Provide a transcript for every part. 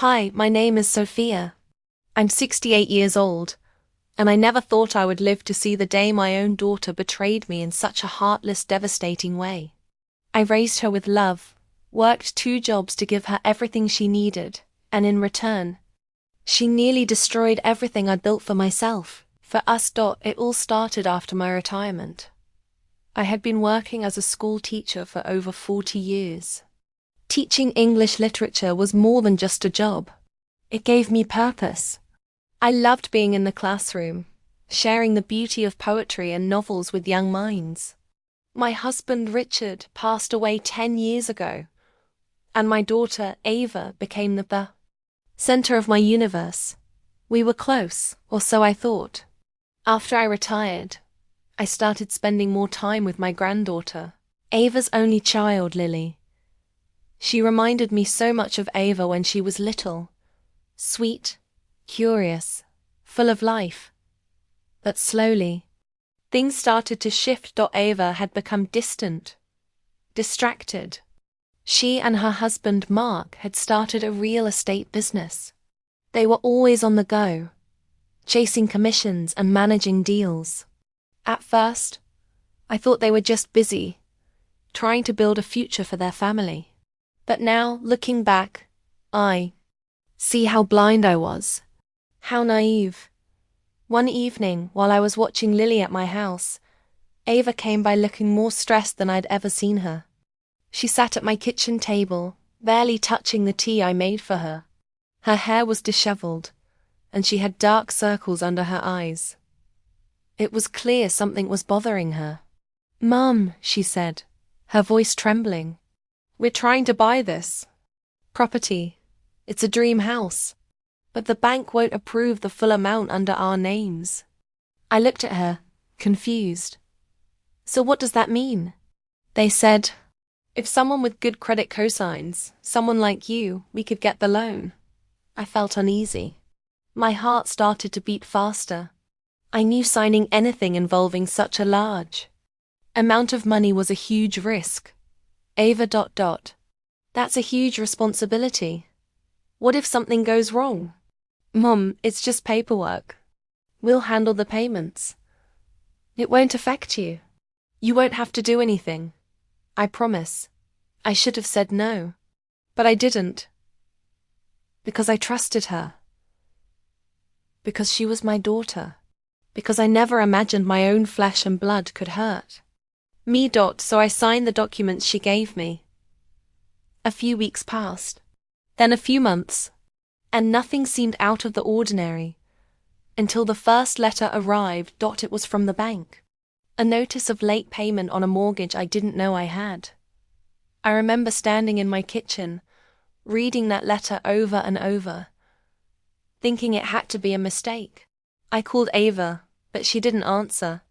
Hi, my name is Sophia. I'm 68 years old, and I never thought I would live to see the day my own daughter betrayed me in such a heartless, devastating way. I raised her with love, worked 2 jobs to give her everything she needed, and in return, she nearly destroyed everything I'd built for myself. For us. It all started after my retirement. I had been working as a school teacher for over 40 years. Teaching English literature was more than just a job. It gave me purpose. I loved being in the classroom, sharing the beauty of poetry and novels with young minds. My husband Richard passed away 10 years ago, and my daughter Ava became the center of my universe. We were close, or so I thought. After I retired, I started spending more time with my granddaughter, Ava's only child, Lily. She reminded me so much of Ava when she was little, sweet, curious, full of life. But slowly, things started to shift. Ava had become distant, distracted. She and her husband Mark had started a real estate business. They were always on the go, chasing commissions and managing deals. At first, I thought they were just busy, trying to build a future for their family. But now, looking back, I see how blind I was, how naive. One evening, while I was watching Lily at my house, Ava came by looking more stressed than I'd ever seen her. She sat at my kitchen table, barely touching the tea I made for her. Her hair was disheveled, and she had dark circles under her eyes. It was clear something was bothering her. "Mum," she said, her voice trembling. "We're trying to buy this property. It's a dream house. But the bank won't approve the full amount under our names." I looked at her, confused. "So what does that mean?" They said, "If someone with good credit cosigns, someone like you, we could get the loan." I felt uneasy. My heart started to beat faster. I knew signing anything involving such a large amount of money was a huge risk. Ava. That's a huge responsibility. What if something goes wrong? Mom, it's just paperwork. We'll handle the payments. It won't affect you. You won't have to do anything. I promise. I should have said no. But I didn't. Because I trusted her. Because she was my daughter. Because I never imagined my own flesh and blood could hurt me. So I signed the documents she gave me. A few weeks passed, then a few months, and nothing seemed out of the ordinary, until the first letter arrived. It was from the bank. A notice of late payment on a mortgage I didn't know I had. I remember standing in my kitchen, reading that letter over and over, thinking it had to be a mistake. I called Ava, but she didn't answer.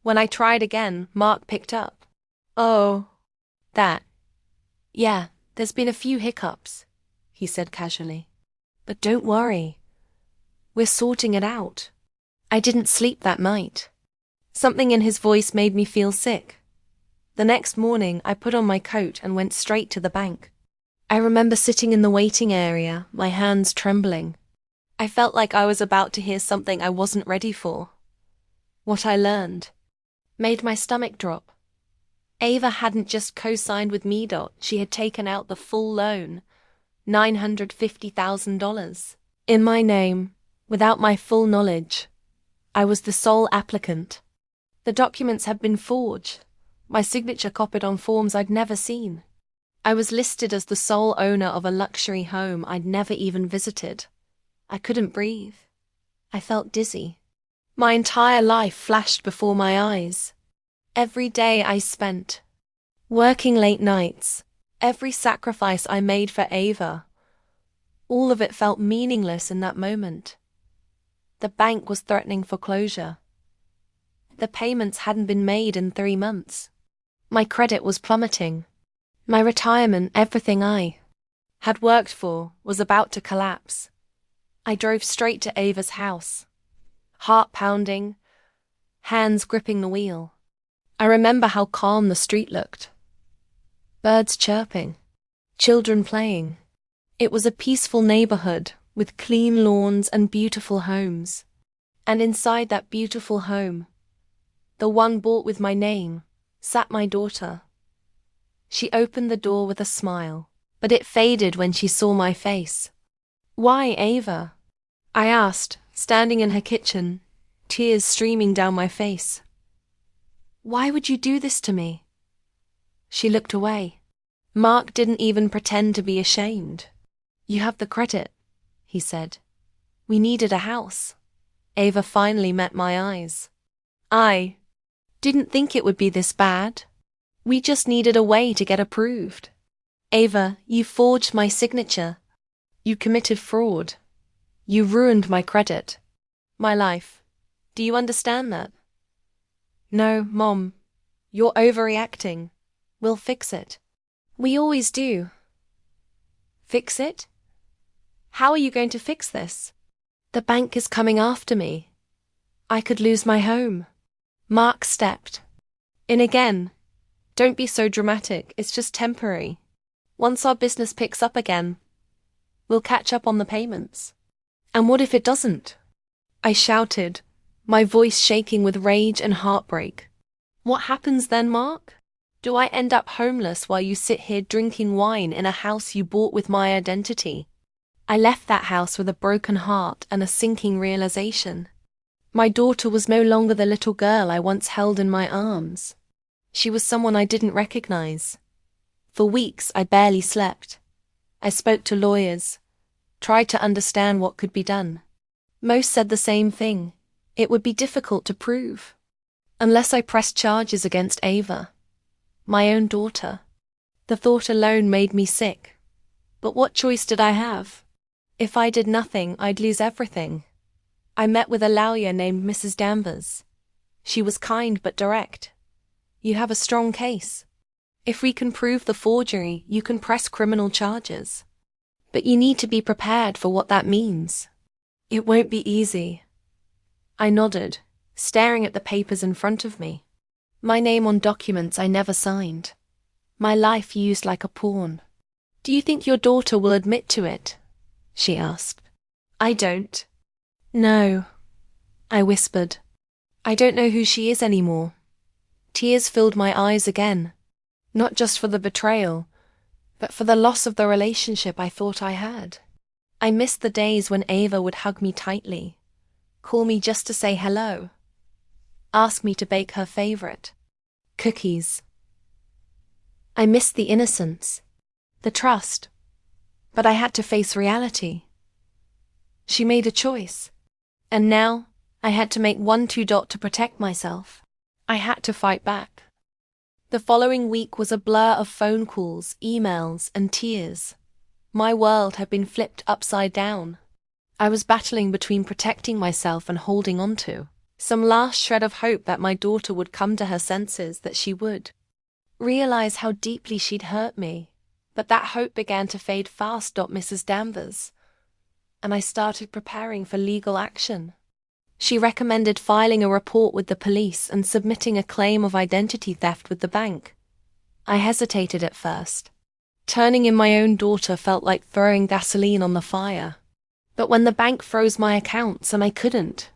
When I tried again, Mark picked up. "Oh, that. Yeah, there's been a few hiccups," he said casually. "But don't worry. We're sorting it out." I didn't sleep that night. Something in his voice made me feel sick. The next morning, I put on my coat and went straight to the bank. I remember sitting in the waiting area, my hands trembling. I felt like I was about to hear something I wasn't ready for. What I learned made my stomach drop. Ava hadn't just co-signed with me. She had taken out the full loan, $950,000, in my name, without my full knowledge. I was the sole applicant. The documents had been forged, my signature copied on forms I'd never seen. I was listed as the sole owner of a luxury home I'd never even visited. I couldn't breathe. I felt dizzy. My entire life flashed before my eyes. Every day I spent working late nights, every sacrifice I made for Ava, all of it felt meaningless in that moment. The bank was threatening foreclosure. The payments hadn't been made in 3 months. My credit was plummeting. My retirement, everything I had worked for, was about to collapse. I drove straight to Ava's house, heart pounding, hands gripping the wheel. I remember how calm the street looked. Birds chirping, children playing. It was a peaceful neighborhood with clean lawns and beautiful homes. And inside that beautiful home, the one bought with my name, sat my daughter. She opened the door with a smile, but it faded when she saw my face. "Why, Ava?" I asked, standing in her kitchen, tears streaming down my face. "Why would you do this to me?" She looked away. Mark didn't even pretend to be ashamed. "You have the credit," he said. "We needed a house." Ava finally met my eyes. "I didn't think it would be this bad. We just needed a way to get approved." "Ava, you forged my signature. You committed fraud. You ruined my credit. My life. Do you understand that?" "No, Mom. You're overreacting. We'll fix it." "We always do." "Fix it? How are you going to fix this?" "The bank is coming after me. I could lose my home." Mark stepped in again. "Don't be so dramatic. It's just temporary. Once our business picks up again, we'll catch up on the payments." "And what if it doesn't?" I shouted, my voice shaking with rage and heartbreak. "What happens then, Mark? Do I end up homeless while you sit here drinking wine in a house you bought with my identity?" I left that house with a broken heart and a sinking realization. My daughter was no longer the little girl I once held in my arms. She was someone I didn't recognize. For weeks, I barely slept. I spoke to lawyers, tried to understand what could be done. Most said the same thing. It would be difficult to prove. Unless I pressed charges against Ava, my own daughter. The thought alone made me sick. But what choice did I have? If I did nothing, I'd lose everything. I met with a lawyer named Mrs. Danvers. She was kind but direct. "You have a strong case. If we can prove the forgery, you can press criminal charges. But you need to be prepared for what that means. It won't be easy." I nodded, staring at the papers in front of me. My name on documents I never signed. My life used like a pawn. "Do you think your daughter will admit to it?" she asked. "I don't." "No," I whispered. "I don't know who she is anymore." Tears filled my eyes again, not just for the betrayal, but for the loss of the relationship I thought I had. I missed the days when Ava would hug me tightly, call me just to say hello, ask me to bake her favorite cookies. I missed the innocence, the trust, but I had to face reality. She made a choice, and now I had to make 1-2 to protect myself. I had to fight back. The following week was a blur of phone calls, emails, and tears. My world had been flipped upside down. I was battling between protecting myself and holding on to some last shred of hope that my daughter would come to her senses, that she would realize how deeply she'd hurt me. But that hope began to fade fast, Mrs. Danvers, and I started preparing for legal action. She recommended filing a report with the police and submitting a claim of identity theft with the bank. I hesitated at first. Turning in my own daughter felt like throwing gasoline on the fire. But when the bank froze my accounts and I couldn't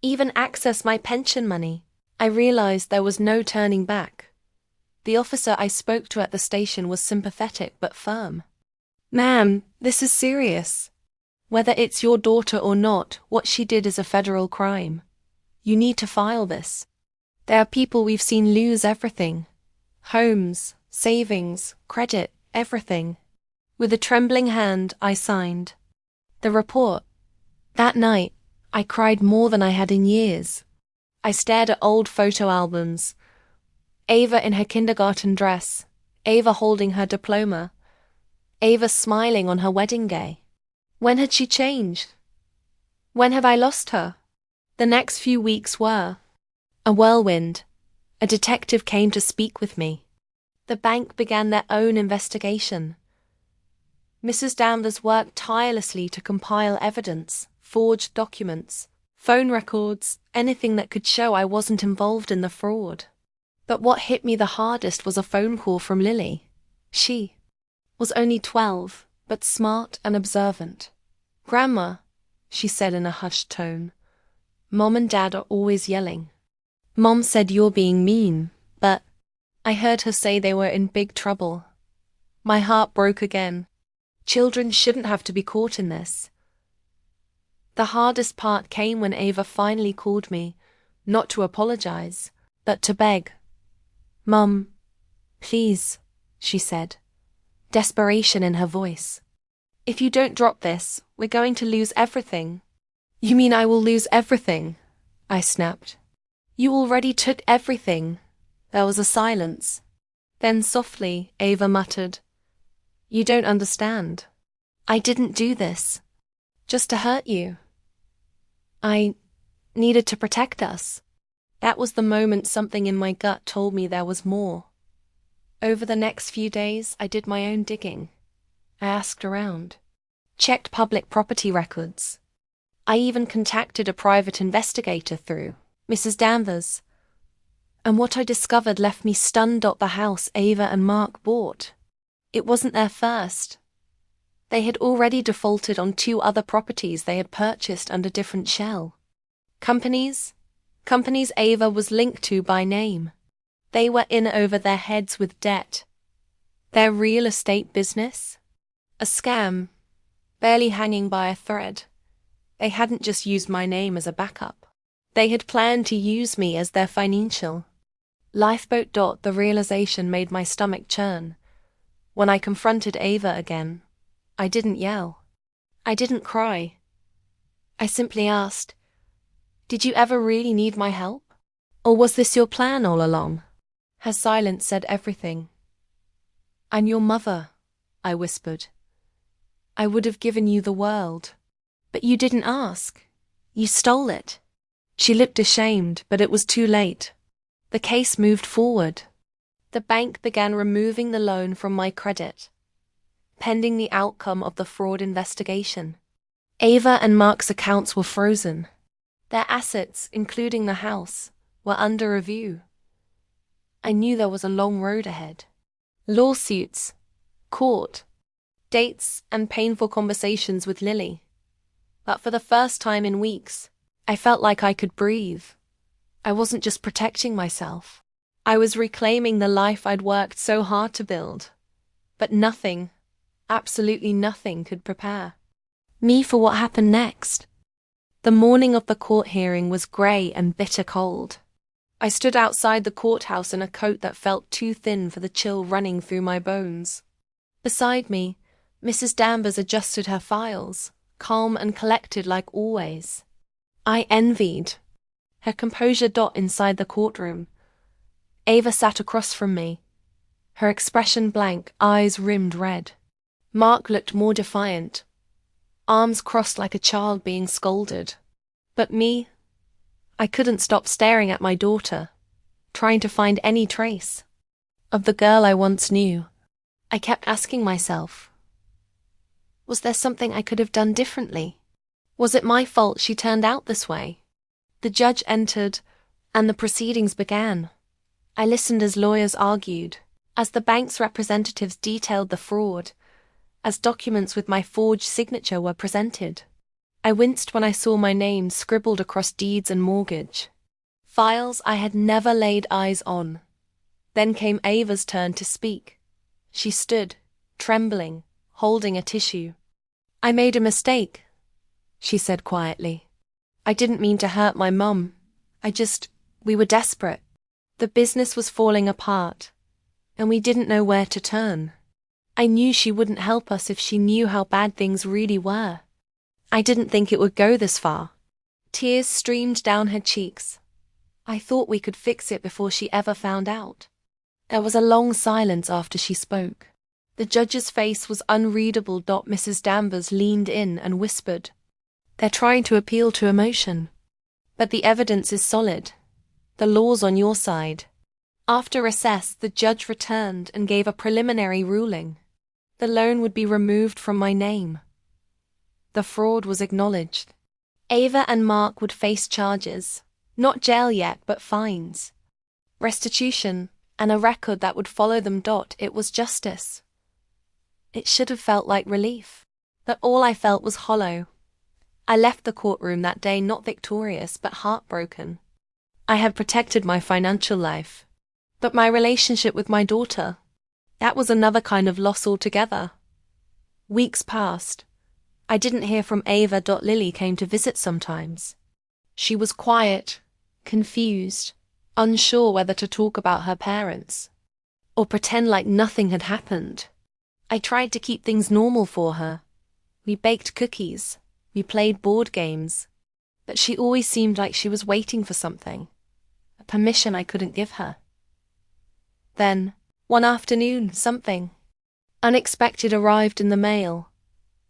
even access my pension money, I realized there was no turning back. The officer I spoke to at the station was sympathetic but firm. "Ma'am, this is serious. Whether it's your daughter or not, what she did is a federal crime. You need to file this. There are people we've seen lose everything. Homes, savings, credit, everything." With a trembling hand, I signed the report. That night, I cried more than I had in years. I stared at old photo albums. Ava in her kindergarten dress, Ava holding her diploma, Ava smiling on her wedding day. When had she changed? When had I lost her? The next few weeks were a whirlwind. A detective came to speak with me. The bank began their own investigation. Mrs. Danvers worked tirelessly to compile evidence, forged documents, phone records, anything that could show I wasn't involved in the fraud. But what hit me the hardest was a phone call from Lily. She was only 12, but smart and observant. "Grandma," she said in a hushed tone, "Mom and Dad are always yelling. Mom said you're being mean, but—" I heard her say they were in big trouble. My heart broke again. Children shouldn't have to be caught in this. The hardest part came when Ava finally called me, not to apologize, but to beg. "Mum, please," she said, desperation in her voice. "If you don't drop this, we're going to lose everything." "You mean I will lose everything?" I snapped. "You already took everything." There was a silence. Then softly, Ava muttered, "You don't understand. I didn't do this just to hurt you. I needed to protect us." That was the moment something in my gut told me there was more. Over the next few days, I did my own digging. I asked around, checked public property records. I even contacted a private investigator through Mrs. Danvers. And what I discovered left me stunned. The house Ava and Mark bought, it wasn't their first. They had already defaulted on 2 other properties they had purchased under different shell companies Ava was linked to by name. They were in over their heads with debt. Their real estate business? A scam, barely hanging by a thread. They hadn't just used my name as a backup. They had planned to use me as their financial lifeboat. The realization made my stomach churn. When I confronted Ava again, I didn't yell. I didn't cry. I simply asked, "Did you ever really need my help? Or was this your plan all along?" Her silence said everything. "I'm your mother," I whispered. "I would have given you the world. But you didn't ask. You stole it." She looked ashamed, but it was too late. The case moved forward. The bank began removing the loan from my credit, pending the outcome of the fraud investigation. Ava and Mark's accounts were frozen. Their assets, including the house, were under review. I knew there was a long road ahead. Lawsuits, court, dates, and painful conversations with Lily. But for the first time in weeks, I felt like I could breathe. I wasn't just protecting myself. I was reclaiming the life I'd worked so hard to build. But nothing, absolutely nothing, could prepare me for what happened next. The morning of the court hearing was grey and bitter cold. I stood outside the courthouse in a coat that felt too thin for the chill running through my bones. Beside me, Mrs. Danvers adjusted her files, calm and collected like always. I envied her composure. Inside the courtroom, Ava sat across from me, her expression blank, eyes rimmed red. Mark looked more defiant, arms crossed like a child being scolded. But me, I couldn't stop staring at my daughter, trying to find any trace of the girl I once knew. I kept asking myself, was there something I could have done differently? Was it my fault she turned out this way? The judge entered, and the proceedings began. I listened as lawyers argued, as the bank's representatives detailed the fraud, as documents with my forged signature were presented. I winced when I saw my name scribbled across deeds and mortgage, files I had never laid eyes on. Then came Ava's turn to speak. She stood, trembling, holding a tissue. "I made a mistake," she said quietly. "I didn't mean to hurt my mum. We were desperate. The business was falling apart, and we didn't know where to turn. I knew she wouldn't help us if she knew how bad things really were. I didn't think it would go this far." Tears streamed down her cheeks. "I thought we could fix it before she ever found out." There was a long silence after she spoke. The judge's face was unreadable. Mrs. Danvers leaned in and whispered, "They're trying to appeal to emotion. But the evidence is solid. The law's on your side." After recess, the judge returned and gave a preliminary ruling. The loan would be removed from my name. The fraud was acknowledged. Ava and Mark would face charges, not jail yet, but fines, restitution, and a record that would follow them. It was justice. It should have felt like relief. But all I felt was hollow. I left the courtroom that day not victorious but heartbroken. I had protected my financial life. But my relationship with my daughter, that was another kind of loss altogether. Weeks passed. I didn't hear from Ava. Lily came to visit sometimes. She was quiet, confused, unsure whether to talk about her parents or pretend like nothing had happened. I tried to keep things normal for her. We baked cookies, we played board games, but she always seemed like she was waiting for something, a permission I couldn't give her. Then, one afternoon, something unexpected arrived in the mail.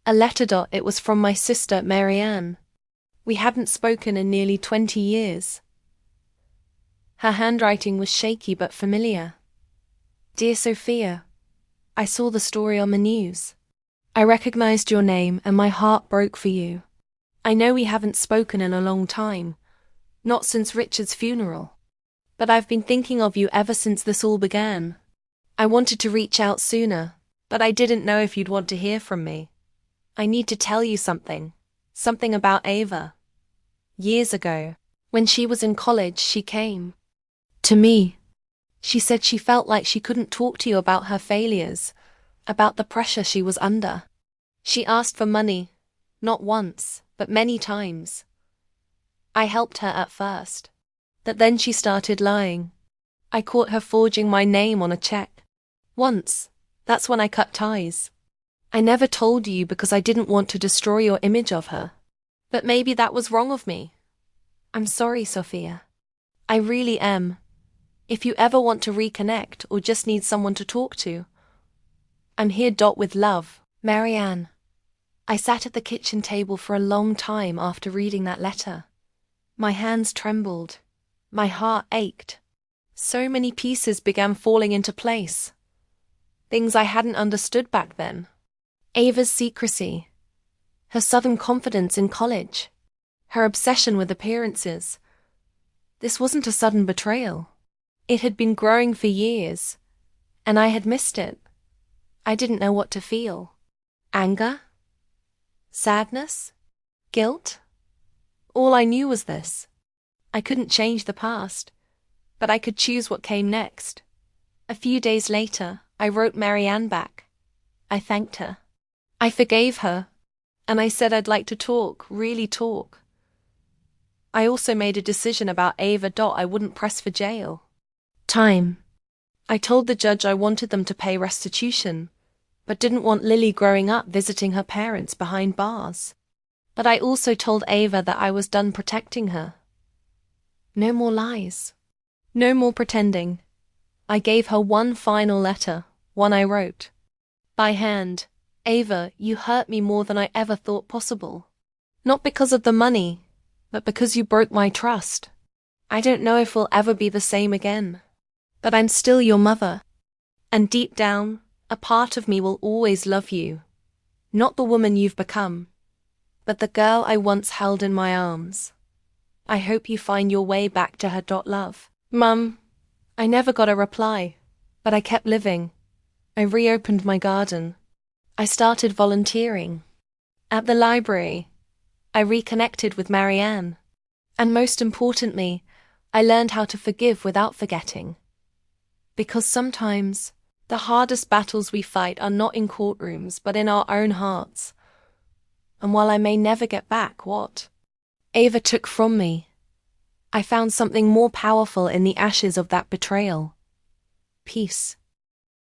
A letter. It was from my sister, Marianne. We hadn't spoken in nearly 20 years. Her handwriting was shaky but familiar. Dear Sophia, I saw the story on the news. I recognized your name and my heart broke for you. I know we haven't spoken in a long time, not since Richard's funeral. But I've been thinking of you ever since this all began. I wanted to reach out sooner, but I didn't know if you'd want to hear from me. I need to tell you something about Ava. Years ago, when she was in college, she came to me. She said she felt like she couldn't talk to you about her failures, about the pressure she was under. She asked for money, not once, but many times. I helped her at first, but then she started lying. I caught her forging my name on a check. Once, that's when I cut ties. I never told you because I didn't want to destroy your image of her. But maybe that was wrong of me. I'm sorry, Sophia. I really am. If you ever want to reconnect or just need someone to talk to, I'm here. With love, Marianne. I sat at the kitchen table for a long time after reading that letter. My hands trembled. My heart ached. So many pieces began falling into place. Things I hadn't understood back then. Ava's secrecy, her sudden confidence in college, her obsession with appearances. This wasn't a sudden betrayal. It had been growing for years, and I had missed it. I didn't know what to feel. Anger? Sadness? Guilt? All I knew was this. I couldn't change the past, but I could choose what came next. A few days later, I wrote Marianne back. I thanked her. I forgave her, and I said I'd like to talk, really talk. I also made a decision about Ava. I wouldn't press for jail time. I told the judge I wanted them to pay restitution, but didn't want Lily growing up visiting her parents behind bars. But I also told Ava that I was done protecting her. No more lies. No more pretending. I gave her one final letter, one I wrote by hand. Ava, you hurt me more than I ever thought possible. Not because of the money, but because you broke my trust. I don't know if we'll ever be the same again. But I'm still your mother. And deep down, a part of me will always love you. Not the woman you've become, but the girl I once held in my arms. I hope you find your way back to her. Love. Mum, I never got a reply, but I kept living. I reopened my garden. I started volunteering. At the library, I reconnected with Marianne. And most importantly, I learned how to forgive without forgetting. Because sometimes, the hardest battles we fight are not in courtrooms, but in our own hearts. And while I may never get back what Ava took from me, I found something more powerful in the ashes of that betrayal. Peace.